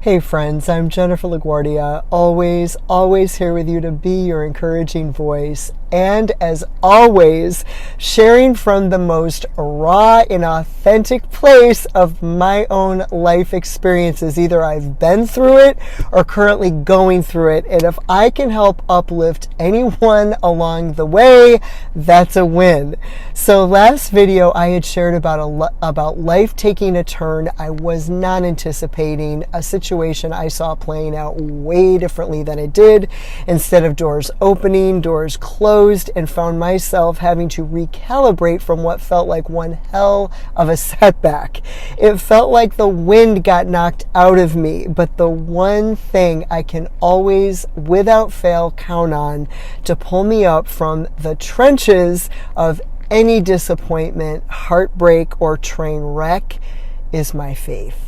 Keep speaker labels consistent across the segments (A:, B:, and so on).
A: Hey friends, I'm Jennifer LaGuardia, always here with you to be your encouraging voice, and as always, sharing from the most raw and authentic place of my own life experiences. Either I've been through it or currently going through it, and if I can help uplift anyone along the way, that's a win. So last video I had shared about life taking a turn I was not anticipating, a situation I saw playing out way differently than it did. Instead of doors opening, doors closed, and found myself having to recalibrate from what felt like one hell of a setback. It felt like the wind got knocked out of me, but the one thing I can always, without fail, count on to pull me up from the trenches of any disappointment, heartbreak, or train wreck is my faith.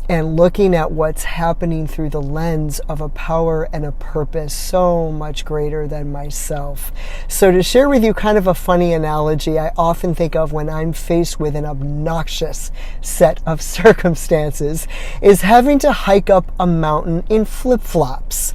A: And looking at what's happening through the lens of a power and a purpose so much greater than myself. So to share with you kind of a funny analogy I often think of when I'm faced with an obnoxious set of circumstances is having to hike up a mountain in flip-flops.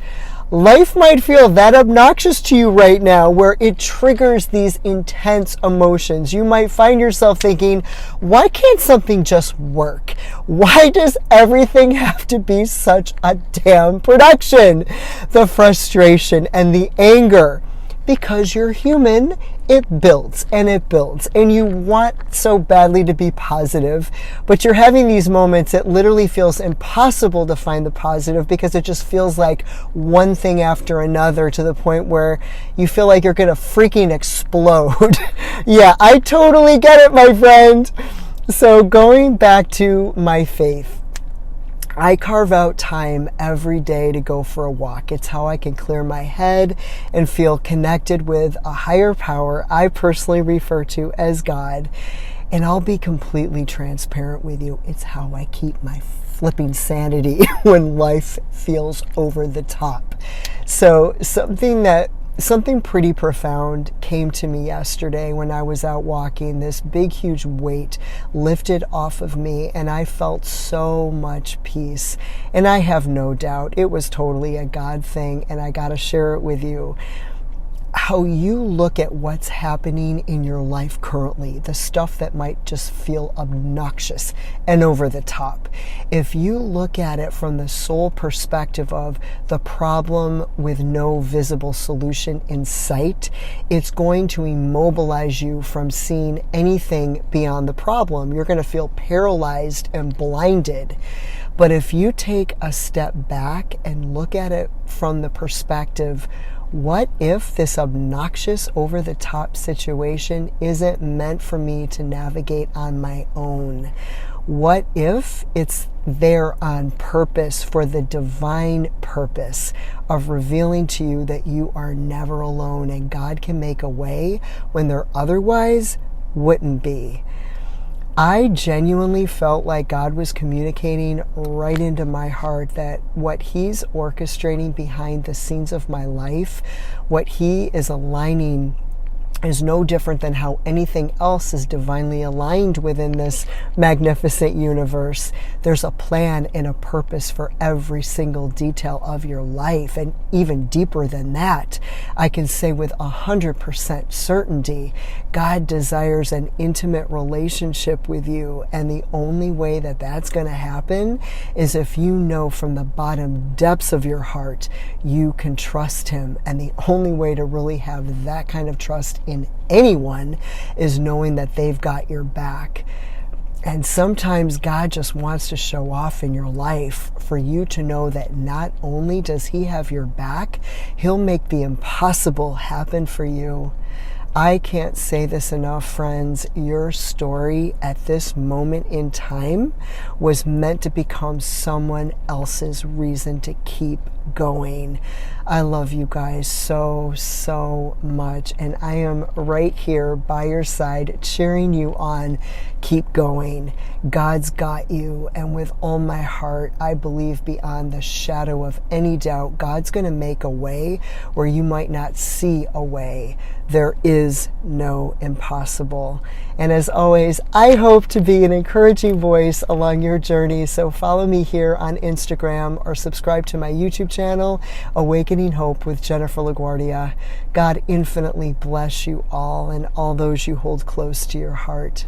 A: Life might feel that obnoxious to you right now, where it triggers these intense emotions. You might find yourself thinking, why can't something just work? Why does everything have to be such a damn production? The frustration and the anger. Because you're human, it builds, and you want so badly to be positive, but you're having these moments. It literally feels impossible to find the positive because it just feels like one thing after another, to the point where you feel like you're gonna freaking explode. Yeah, I totally get it, my friend. So going back to my faith, I carve out time every day to go for a walk. It's how I can clear my head and feel connected with a higher power I personally refer to as God. And I'll be completely transparent with you. It's how I keep my flipping sanity when life feels over the top. So something pretty profound came to me yesterday when I was out walking. This big, huge weight lifted off of me, and I felt so much peace. And I have no doubt it was totally a God thing, and I got to share it with you. How you look at what's happening in your life currently, the stuff that might just feel obnoxious and over the top. If you look at it from the sole perspective of the problem with no visible solution in sight, it's going to immobilize you from seeing anything beyond the problem. You're going to feel paralyzed and blinded. But if you take a step back and look at it from the perspective, what if this obnoxious, over-the-top situation isn't meant for me to navigate on my own? What if it's there on purpose for the divine purpose of revealing to you that you are never alone and God can make a way when there otherwise wouldn't be? I genuinely felt like God was communicating right into my heart that what He's orchestrating behind the scenes of my life, what He is aligning, is no different than how anything else is divinely aligned within this magnificent universe. There's a plan and a purpose for every single detail of your life. And even deeper than that, I can say with 100% certainty, God desires an intimate relationship with you. And the only way that that's going to happen is if you know from the bottom depths of your heart, you can trust Him. And the only way to really have that kind of trust in anyone is knowing that they've got your back. And sometimes God just wants to show off in your life for you to know that not only does He have your back, He'll make the impossible happen for you. I can't say this enough, friends. Your story at this moment in time was meant to become someone else's reason to keep going. I love you guys so, so much. And I am right here by your side, cheering you on. Keep going. God's got you. And with all my heart, I believe beyond the shadow of any doubt, God's going to make a way where you might not see a way. There is no impossible. And as always, I hope to be an encouraging voice along your journey. So follow me here on Instagram or subscribe to my YouTube channel, Awakening Hope with Jennifer LaGuardia. God infinitely bless you all and all those you hold close to your heart.